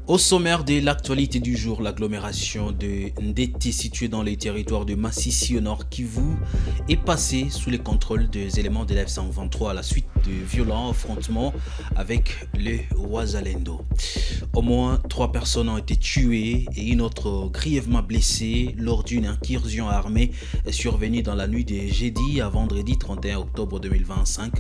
Au sommaire de l'actualité du jour, l'agglomération de Ndété située dans les territoires de Massissi au nord Kivu est passée sous les contrôles des éléments de l'F-123 à la suite de violents affrontements avec les Wazalendo. Au moins 3 personnes ont été tuées et une autre grièvement blessée lors d'une incursion armée survenue dans la nuit de jeudi à vendredi 31 octobre 2025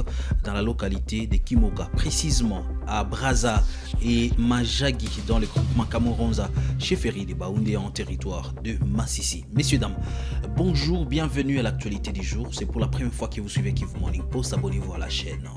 dans la localité de Kimoka, précisément à Braza et Majagi dans le groupement Kamoronza, chefferie de Baoundé en territoire de Massissi. Messieurs, dames, bonjour, bienvenue à l'actualité du jour. C'est pour la première fois que vous suivez Kivu Morning Post, abonnez-vous à la chaîne.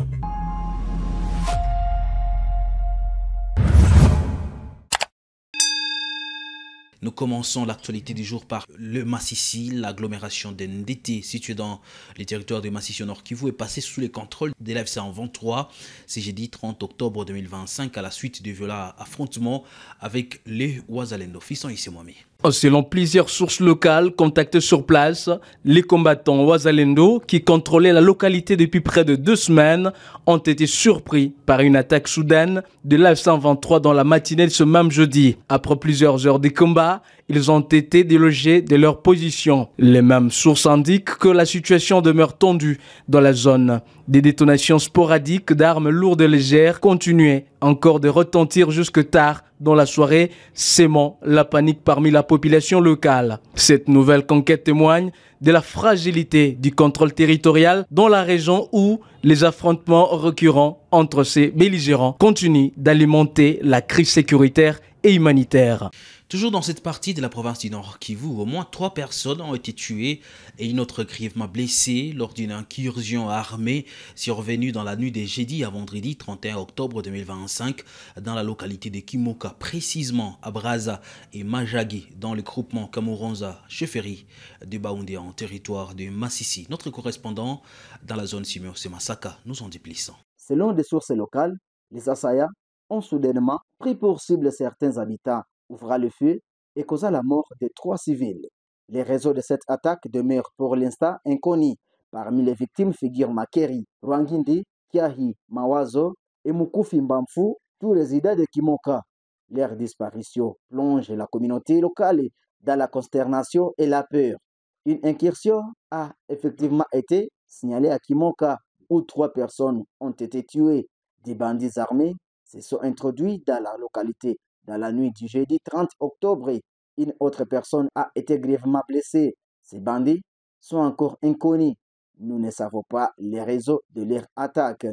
Nous commençons l'actualité du jour par le Massissi. L'agglomération de Ndété, située dans les territoires de Massissi au nord Kivu, est passée sous les contrôles de l'F-123 ce jeudi 30 octobre 2025 à la suite de violents affrontements avec les Wazalendo. Fisson ici Moami. Selon plusieurs sources locales contactées sur place, les combattants Wazalendo, qui contrôlaient la localité depuis près de 2 semaines, ont été surpris par une attaque soudaine de l'F-123 dans la matinée de ce même jeudi. Après plusieurs heures de combat, ils ont été délogés de leur position. Les mêmes sources indiquent que la situation demeure tendue dans la zone. Des détonations sporadiques d'armes lourdes et légères continuaient encore de retentir jusque tard dans la soirée, sémant la panique parmi la population locale. Cette nouvelle conquête témoigne de la fragilité du contrôle territorial dans la région où les affrontements récurrents entre ces belligérants continuent d'alimenter la crise sécuritaire et humanitaire. Toujours dans cette partie de la province du Nord Kivu, au moins 3 personnes ont été tuées et une autre grièvement blessée lors d'une incursion armée survenue dans la nuit de jeudi à vendredi 31 octobre 2025 dans la localité de Kimoka, précisément à Braza et Majagi dans le groupement Kamoronza, chefferie de Baoundé en territoire de Massissi. Notre correspondant dans la zone Simeo Semasaka nous en dit plus. Selon des sources locales, les assaillants ont soudainement pris pour cible certains habitants, ouvra le feu et causa la mort de 3 civils. Les raisons de cette attaque demeurent pour l'instant inconnus. Parmi les victimes figurent Makeri, Rwangindi, Kiahi, Mawazo et Mukufi Mbamfu, tous résidents de Kimoka. Leur disparition plonge la communauté locale dans la consternation et la peur. Une incursion a effectivement été signalée à Kimoka où 3 personnes ont été tuées. Des bandits armés se sont introduits dans la localité. Dans la nuit du jeudi 30 octobre, une autre personne a été grièvement blessée. Ces bandits sont encore inconnus. Nous ne savons pas les raisons de leur attaque,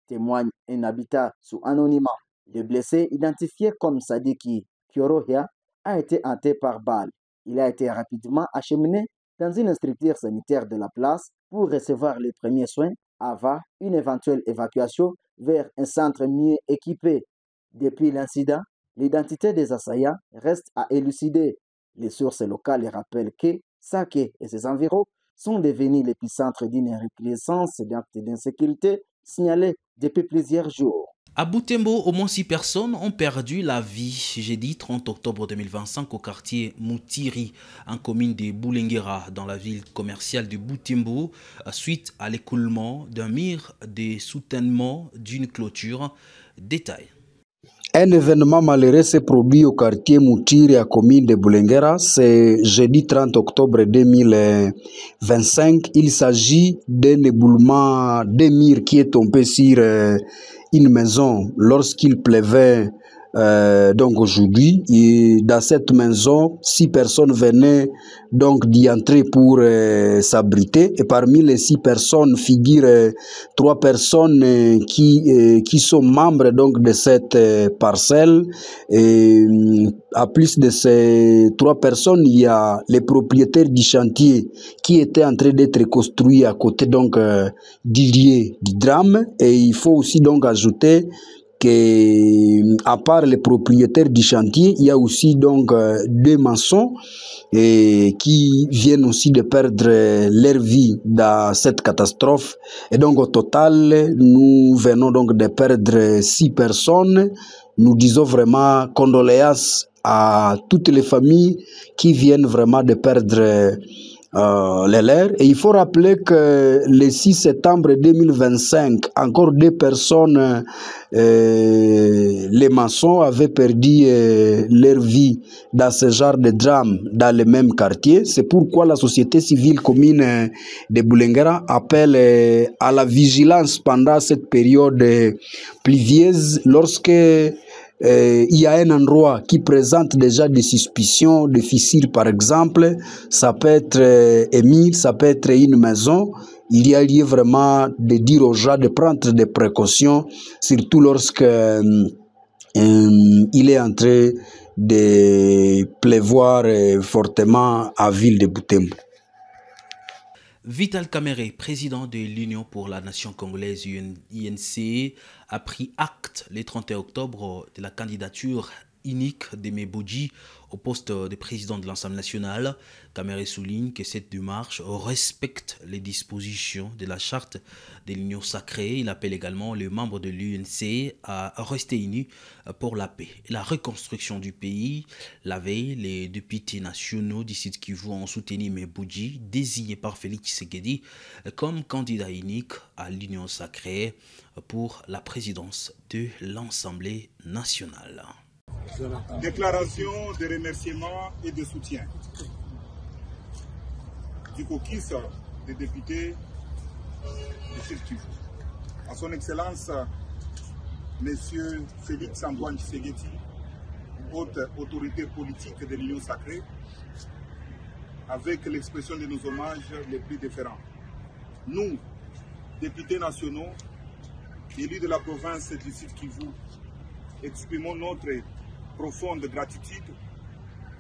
témoigne un habitant sous anonymat. Le blessé, identifié comme Sadiki Kyorohia, a été hanté par balle. Il a été rapidement acheminé dans une structure sanitaire de la place pour recevoir les premiers soins avant une éventuelle évacuation vers un centre mieux équipé. Depuis l'incident, l'identité des assaillants reste à élucider. Les sources locales rappellent que Saké et ses environs sont devenus l'épicentre d'une recrudescence d'actes d'insécurité signalés depuis plusieurs jours. À Butembo, au moins 6 personnes ont perdu la vie jeudi 30 octobre 2025 au quartier Moutiri, en commune de Boulenguera, dans la ville commerciale de Butembo, suite à l'écoulement d'un mur de soutènement d'une clôture. Détail. Un événement malheureux s'est produit au quartier Moutiri, à commune de Boulenguera, c'est jeudi 30 octobre 2025. Il s'agit d'un éboulement d'un mur qui est tombé sur une maison lorsqu'il pleuvait donc aujourd'hui. Et dans cette maison, 6 personnes venaient donc d'y entrer pour s'abriter. Et parmi les 6 personnes figurent 3 personnes qui sont membres donc de cette parcelle. Et à plus de ces 3 personnes, il y a les propriétaires du chantier qui était en train d'être construit à côté donc du lieu du drame. Et il faut aussi donc ajouter que, à part les propriétaires du chantier, il y a aussi donc 2 maçons qui viennent aussi de perdre leur vie dans cette catastrophe. Et donc au total, nous venons donc de perdre 6 personnes. Nous disons vraiment condoléances à toutes les familles qui viennent vraiment de perdre les leurs. Et il faut rappeler que le 6 septembre 2025, encore 2 personnes, les maçons, avaient perdu leur vie dans ce genre de drame dans le même quartier. C'est pourquoi la société civile commune de Boulenguera appelle à la vigilance pendant cette période pluvieuse lorsque il y a un endroit qui présente déjà des suspicions de fissures, par exemple. Ça peut être émile, ça peut être une maison. Il y a lieu vraiment de dire aux gens de prendre des précautions, surtout lorsque il est en train de pleuvoir fortement à ville de Butembo. Vital Kamerhe, président de l'Union pour la Nation congolaise UNC, a pris acte le 31 octobre de la candidature unique d'Aimé Bodji au poste de président de l'Assemblée nationale. Kamerhe souligne que cette démarche respecte les dispositions de la charte de l'Union sacrée. Il appelle également les membres de l'UNC à rester unis pour la paix et la reconstruction du pays. La veille, les députés nationaux du Sud Kivu ont soutenu Aimé Bodji, désigné par Félix Tshisekedi comme candidat unique à l'Union sacrée pour la présidence de l'Assemblée nationale. Déclaration de remerciement et de soutien du caucus des députés de Sud Kivu à son Excellence Monsieur Félix Antoine Tshisekedi, haute autorité politique de l'Union sacrée, avec l'expression de nos hommages les plus différents. Nous, députés nationaux, élus de la province du Sud Kivu, exprimons notre profonde gratitude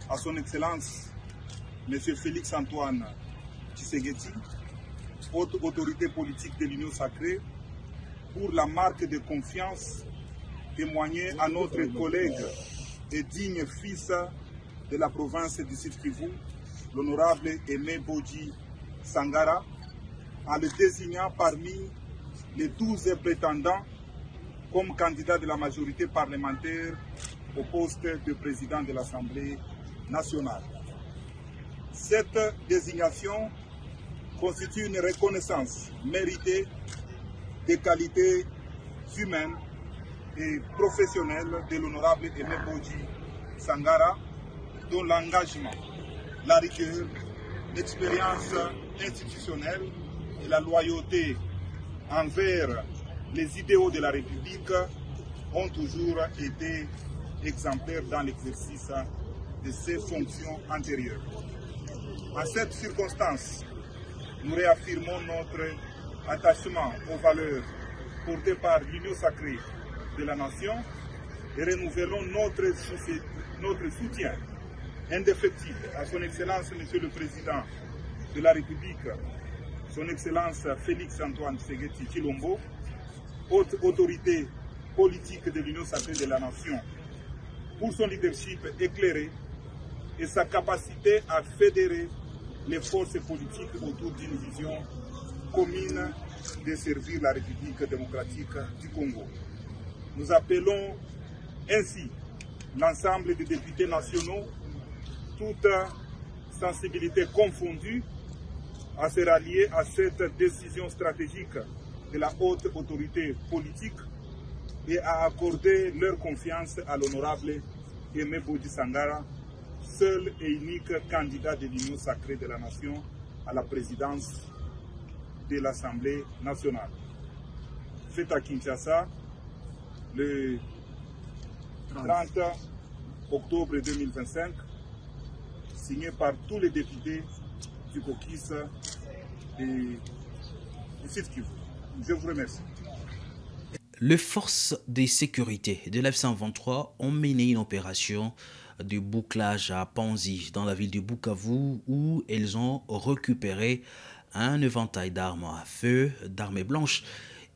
à son Excellence M. Félix Antoine Tshisekedi, haute autorité politique de l'Union sacrée, pour la marque de confiance témoignée à notre collègue et digne fils de la province du Sud Kivu, l'honorable Aimé Bodji Sangara, en le désignant parmi les 12 prétendants comme candidat de la majorité parlementaire au poste de président de l'Assemblée nationale. Cette désignation constitue une reconnaissance méritée des qualités humaines et professionnelles de l'honorable Aimé Bodji Sangara, dont l'engagement, la rigueur, l'expérience institutionnelle et la loyauté envers les idéaux de la République ont toujours été exemplaires dans l'exercice de ses fonctions antérieures. En cette circonstance, nous réaffirmons notre attachement aux valeurs portées par l'Union sacrée de la nation et renouvelons notre soutien indéfectible à son Excellence Monsieur le Président de la République, son Excellence Félix Antoine Tshisekedi Tshilombo, haute autorité politique de l'Union sacrée de la nation, pour son leadership éclairé et sa capacité à fédérer les forces politiques autour d'une vision commune de servir la République démocratique du Congo. Nous appelons ainsi l'ensemble des députés nationaux, toute sensibilité confondue, à se rallier à cette décision stratégique de la haute autorité politique et à accorder leur confiance à l'honorable Aimé Bodji Sangara, seul et unique candidat de l'Union sacrée de la nation à la présidence de l'Assemblée nationale. Fait à Kinshasa le 30 octobre 2025, signé par tous les députés du caucus du Sud Kivu. Je vous remercie. Les forces de sécurité de l'F-123 ont mené une opération de bouclage à Panzi dans la ville de Bukavu où elles ont récupéré un éventail d'armes à feu, d'armes blanches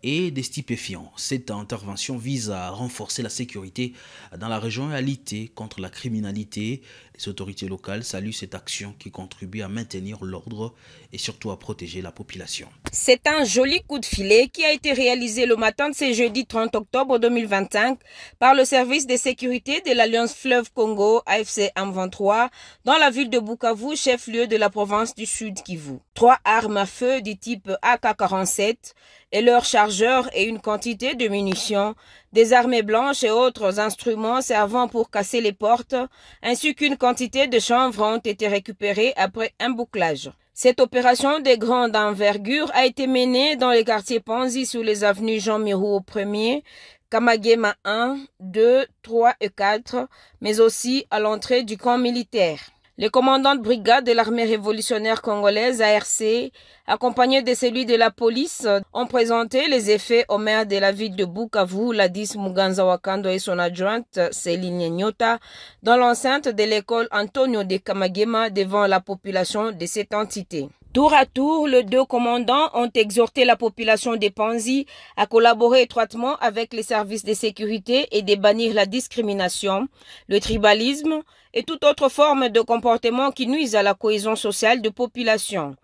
et des stupéfiants. Cette intervention vise à renforcer la sécurité dans la région et à lutter contre la criminalité. Les autorités locales saluent cette action qui contribue à maintenir l'ordre et surtout à protéger la population. C'est un joli coup de filet qui a été réalisé le matin de ce jeudi 30 octobre 2025 par le service de sécurité de l'Alliance Fleuve Congo AFC M23 dans la ville de Bukavu, chef-lieu de la province du Sud Kivu. 3 armes à feu du type AK-47 et leurs chargeurs et une quantité de munitions, des armées blanches et autres instruments servant pour casser les portes, ainsi qu'une quantité de chanvre ont été récupérés après un bouclage. Cette opération de grande envergure a été menée dans les quartiers Panzi sur les avenues Jean Mirou au 1er, Kamagema 1, 2, 3 et 4, mais aussi à l'entrée du camp militaire. Les commandants de brigade de l'armée révolutionnaire congolaise ARC, accompagnés de celui de la police, ont présenté les effets au maire de la ville de Bukavu, Ladis Muganza Wakando et son adjointe Céline Nyota, dans l'enceinte de l'école Antonio de Kamagema devant la population de cette entité. Tour à tour, les 2 commandants ont exhorté la population des Panzi à collaborer étroitement avec les services de sécurité et de bannir la discrimination, le tribalisme et toute autre forme de comportement qui nuise à la cohésion sociale de population.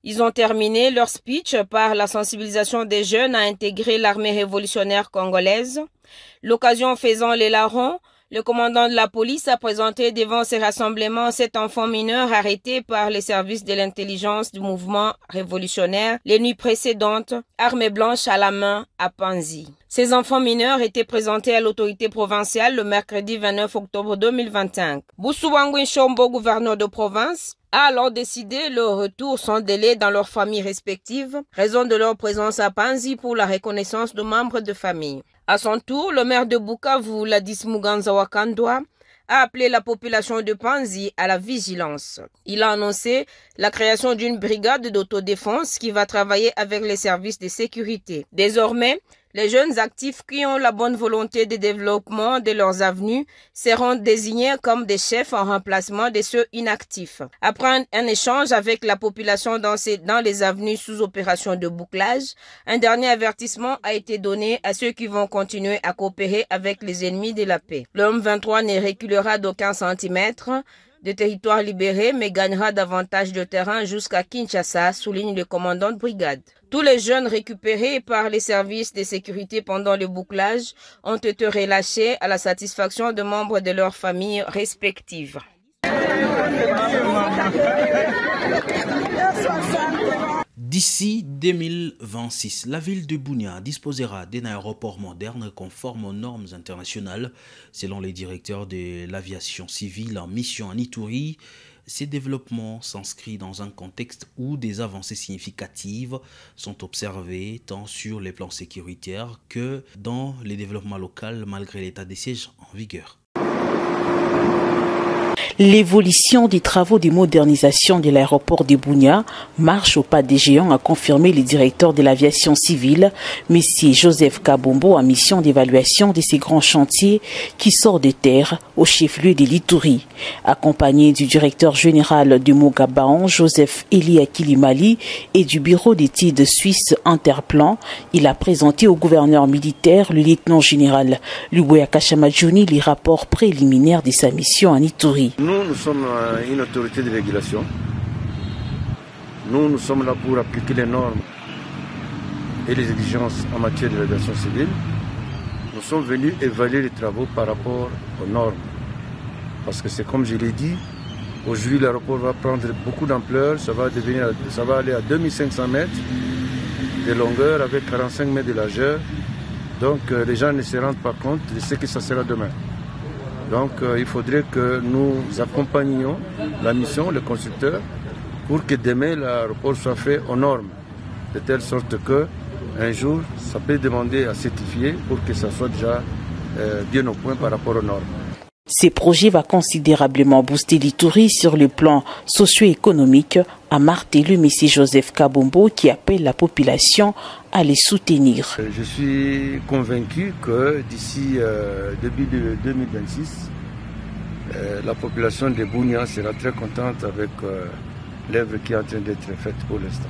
Ils ont terminé leur speech par la sensibilisation des jeunes à intégrer l'armée révolutionnaire congolaise. L'occasion faisant les larrons, le commandant de la police a présenté devant ces rassemblements 7 enfants mineurs arrêtés par les services de l'intelligence du mouvement révolutionnaire les nuits précédentes, armes blanches à la main à Panzi. Ces enfants mineurs étaient présentés à l'autorité provinciale le mercredi 29 octobre 2025. Boussouangouin Chombo, gouverneur de province, a alors décidé leur retour sans délai dans leurs familles respectives, raison de leur présence à Panzi pour la reconnaissance de membres de famille. À son tour, le maire de Bukavu, Ladis Muganza Wakando, a appelé la population de Panzi à la vigilance. Il a annoncé la création d'une brigade d'autodéfense qui va travailler avec les services de sécurité. Désormais, les jeunes actifs qui ont la bonne volonté de développement de leurs avenues seront désignés comme des chefs en remplacement de ceux inactifs. Après un échange avec la population dans les avenues sous opération de bouclage, un dernier avertissement a été donné à ceux qui vont continuer à coopérer avec les ennemis de la paix. L'homme 23 ne reculera d'aucun centimètre de territoire libéré, mais gagnera davantage de terrain jusqu'à Kinshasa, souligne le commandant de brigade. Tous les jeunes récupérés par les services de sécurité pendant le bouclage ont été relâchés à la satisfaction de membres de leurs familles respectives. D'ici 2026, la ville de Bunia disposera d'un aéroport moderne conforme aux normes internationales, selon les directeurs de l'aviation civile en mission à Ituri. Ces développements s'inscrivent dans un contexte où des avancées significatives sont observées tant sur les plans sécuritaires que dans les développements locaux malgré l'état des sièges en vigueur. L'évolution des travaux de modernisation de l'aéroport de Bunia marche au pas des géants, a confirmé le directeur de l'aviation civile, M. Joseph Kabombo, en mission d'évaluation de ces grands chantiers qui sortent de terre au chef-lieu de l'Ituri. Accompagné du directeur général du Mogabaon, Joseph Elia Kilimali, et du bureau d'études suisse Interplan, il a présenté au gouverneur militaire, le lieutenant-général Luboya Kashamadjouni, les rapports préliminaires de sa mission en Ituri. Nous sommes une autorité de régulation. Nous sommes là pour appliquer les normes et les exigences en matière de l'aviation civile. Nous sommes venus évaluer les travaux par rapport aux normes. Parce que c'est comme je l'ai dit, aujourd'hui l'aéroport va prendre beaucoup d'ampleur, ça va aller à 2500 mètres de longueur avec 45 mètres de largeur. Donc les gens ne se rendent pas compte de ce que ça sera demain. Donc il faudrait que nous accompagnions la mission, le constructeur, pour que demain l'aéroport soit fait aux normes, de telle sorte que un jour ça peut demander à certifier pour que ça soit déjà bien au point par rapport aux normes. Ces projets vont considérablement booster l'Ituri sur le plan socio-économique, a martelé M. Joseph Kabombo, qui appelle la population à les soutenir. Je suis convaincu que d'ici début 2026, la population de Bunia sera très contente avec l'œuvre qui est en train d'être faite pour l'instant.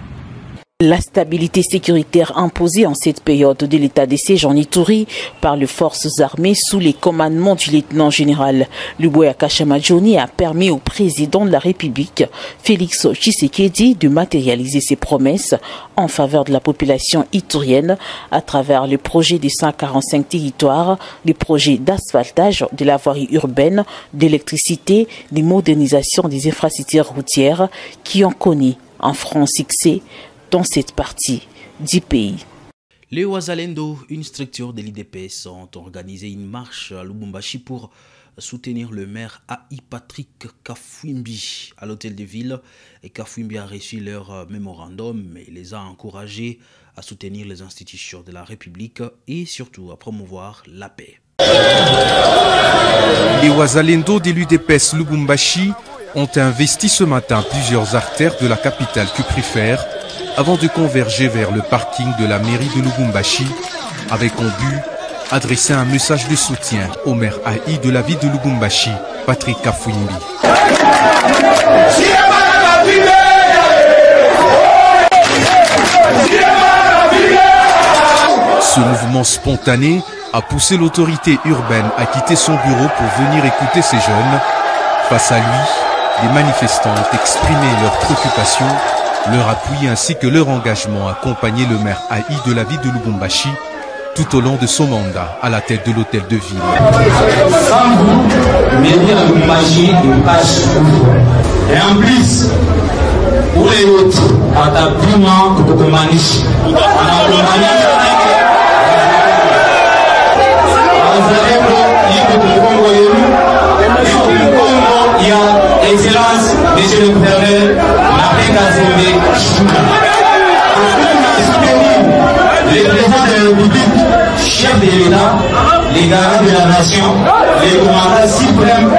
La stabilité sécuritaire imposée en cette période de l'état de siège en Ituri par les forces armées sous les commandements du lieutenant-général Luboya Kashamajoni a permis au président de la République, Félix Tshisekedi, de matérialiser ses promesses en faveur de la population iturienne à travers le projet des 145 territoires, les projets d'asphaltage de la voirie urbaine, d'électricité, des modernisations des infrastructures routières qui ont connu un franc succès dans cette partie du pays. Les Wazalendo, une structure de l'IDPS, ont organisé une marche à Lubumbashi pour soutenir le maire AI Patrick Kafwimbi à l'hôtel de ville. Et Kafwimbi a reçu leur mémorandum et les a encouragés à soutenir les institutions de la République et surtout à promouvoir la paix. Les Wazalendo de l'UDPS Lubumbashi ont investi ce matin plusieurs artères de la capitale cuprifère avant de converger vers le parking de la mairie de Lubumbashi avec en but adresser un message de soutien au maire AI de la ville de Lubumbashi, Patrick Kafwimbi. Ce mouvement spontané a poussé l'autorité urbaine à quitter son bureau pour venir écouter ces jeunes. Face à lui, les manifestants ont exprimé leurs préoccupations, leur appui ainsi que leur engagement à accompagner le maire AI de la ville de Lubumbashi tout au long de son mandat à la tête de l'hôtel de ville. Sans vous, venir à Lubumbashi ne passe. Et en plus, pour les autres, à ta prima Kukukumanishi. Il y a excellence, monsieur le gouverneur, les présidents de la République, chef de l'État, les garants de la nation, les commandants suprêmes,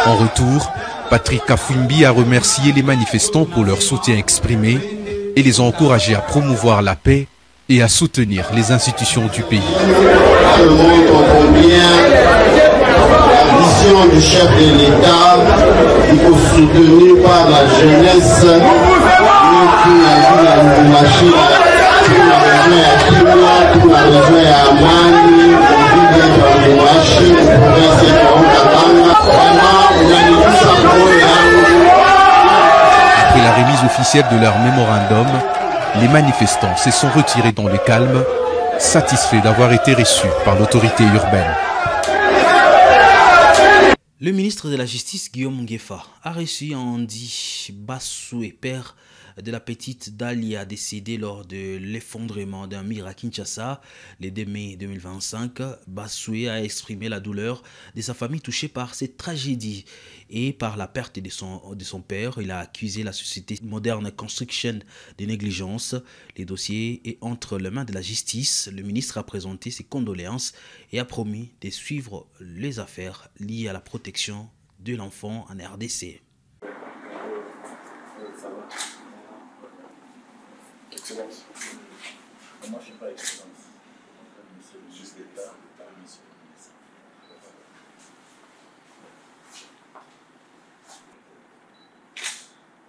En retour, Patrick Kafwimbi a remercié les manifestants pour leur soutien exprimé et les a encouragés à promouvoir la paix et à soutenir les institutions du pays. Le monde combien la vision du chef de l'État, il faut soutenir par la jeunesse qui a vu la Lubumbashi, toute la région est à Amani, la Lubumbashi, le province est Après la remise officielle de leur mémorandum, les manifestants se sont retirés dans le calme, satisfaits d'avoir été reçus par l'autorité urbaine. Le ministre de la Justice, Guillaume Ngefa, a reçu Andy Bassoué, père de la petite Dalia décédée lors de l'effondrement d'un mur à Kinshasa le 2 mai 2025. Bassoué a exprimé la douleur de sa famille touchée par cette tragédie et par la perte de son père. Il a accusé la société Modern Construction de négligence. Le dossier est entre les mains de la justice. Le ministre a présenté ses condoléances et a promis de suivre les affaires liées à la protection de l'enfant en RDC. Excellence. Moi, je ne suis pas excellence. C'est juste l'État, par mission.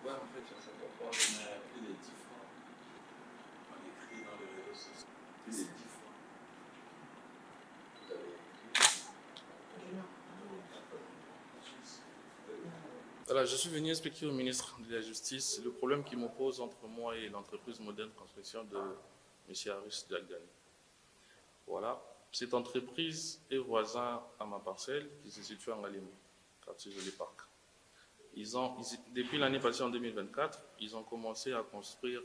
Ouais, en fait, ça ne va pas. On a plus de 10 fois. On écrit dans les réseaux sociaux. Plus de 10 fois. Vous avez écrit. Voilà, je suis venu expliquer au ministre de la Justice le problème qui m'oppose entre moi et l'entreprise Modern Construction de M. Haris Djagdani. Voilà, cette entreprise est voisin à ma parcelle qui se situe en Alémé, quartier Joli Parc. Depuis l'année passée, en 2024, ils ont commencé à construire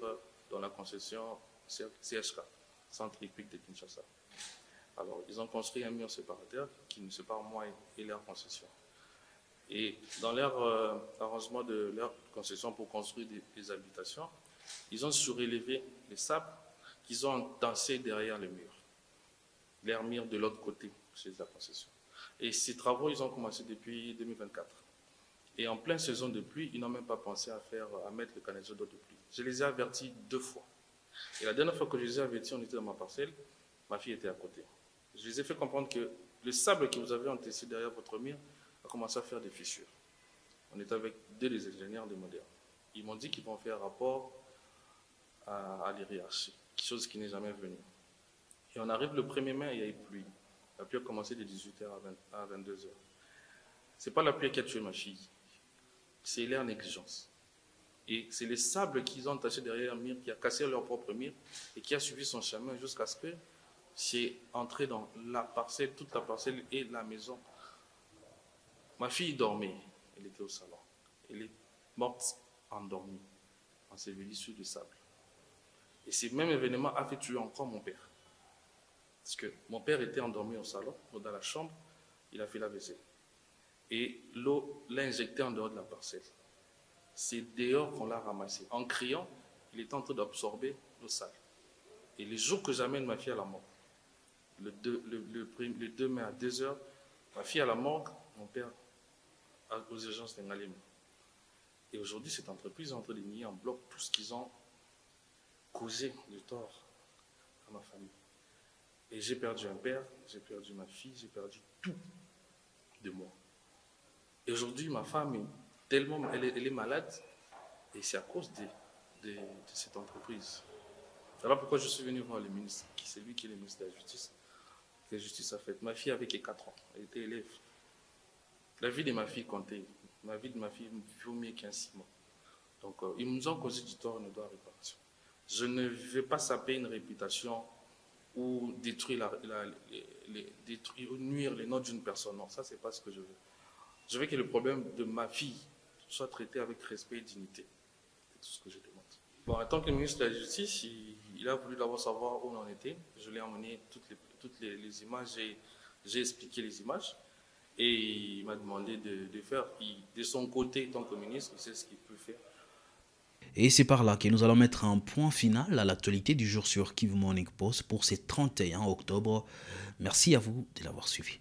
dans la concession CHK, Centre hippique de Kinshasa. Alors, ils ont construit un mur séparateur qui nous sépare moi et leur concession. Et dans leur arrangement de leur concession pour construire des habitations, ils ont surélevé les sables qu'ils ont dansé derrière le mur. Leur mur de l'autre côté, chez la concession. Et ces travaux, ils ont commencé depuis 2024. Et en pleine saison de pluie, ils n'ont même pas pensé à mettre le canalisation d'eau de pluie. Je les ai avertis 2 fois. Et la dernière fois que je les ai avertis, on était dans ma parcelle, ma fille était à côté. Je les ai fait comprendre que le sable que vous avez entassé derrière votre mur a commencé à faire des fissures. On était avec 2 des ingénieurs de Moderne. Ils m'ont dit qu'ils vont faire rapport à l'IRH, chose qui n'est jamais venue. Et on arrive le 1er mai, il y a eu pluie. La pluie a commencé de 18h à 22h. Ce n'est pas la pluie qui a tué ma fille, c'est leur négligence. Et c'est les sables qu'ils ont attachés derrière un mur, qui a cassé leur propre mur et qui a suivi son chemin jusqu'à ce que c'est entré dans la parcelle, toute la parcelle et la maison. Ma fille dormait, elle était au salon. Elle est morte endormie, ensevelie sous du sable. Et ce même événement a fait tuer encore mon père. Parce que mon père était endormi au salon, dans la chambre, il a fait la vaisselle. Et l'eau l'a injecté en dehors de la parcelle. C'est dehors qu'on l'a ramassé. En criant, il était en train d'absorber l'eau sale. Et les jours que j'amène ma fille à la morgue, le 2 mai à 2h, ma fille à la morgue, mon père aux urgences de Ngalema. Et aujourd'hui, cette entreprise est en train de nier en bloc tout ce qu'ils ont causé de tort à ma famille. Et j'ai perdu un père, j'ai perdu ma fille, j'ai perdu tout de moi. Et aujourd'hui, ma femme est tellement, elle est malade, et c'est à cause de cette entreprise. Voilà pourquoi je suis venu voir le ministre, c'est lui qui est le ministre de la Justice. La justice a fait. Ma fille avait que 4 ans, elle était élève. La vie de ma fille comptait. Ma vie de ma fille vaut mieux qu'un 6 mois. Donc, ils nous ont causé du tort, on doit réparation. Je ne vais pas saper une réputation ou détruire, détruire ou nuire les noms d'une personne. Non, ça, c'est pas ce que je veux. Je veux que le problème de ma fille soit traité avec respect et dignité. C'est tout ce que je demande. Bon, en tant que ministre de la Justice, il a voulu d'abord savoir où on en était. Je lui ai emmené toutes les images, j'ai expliqué les images. Et il m'a demandé de faire, de son côté, tant que ministre, il sait ce qu'il peut faire. Et c'est par là que nous allons mettre un point final à l'actualité du jour sur Kivu Morning Post pour ce 31 octobre. Merci à vous de l'avoir suivi.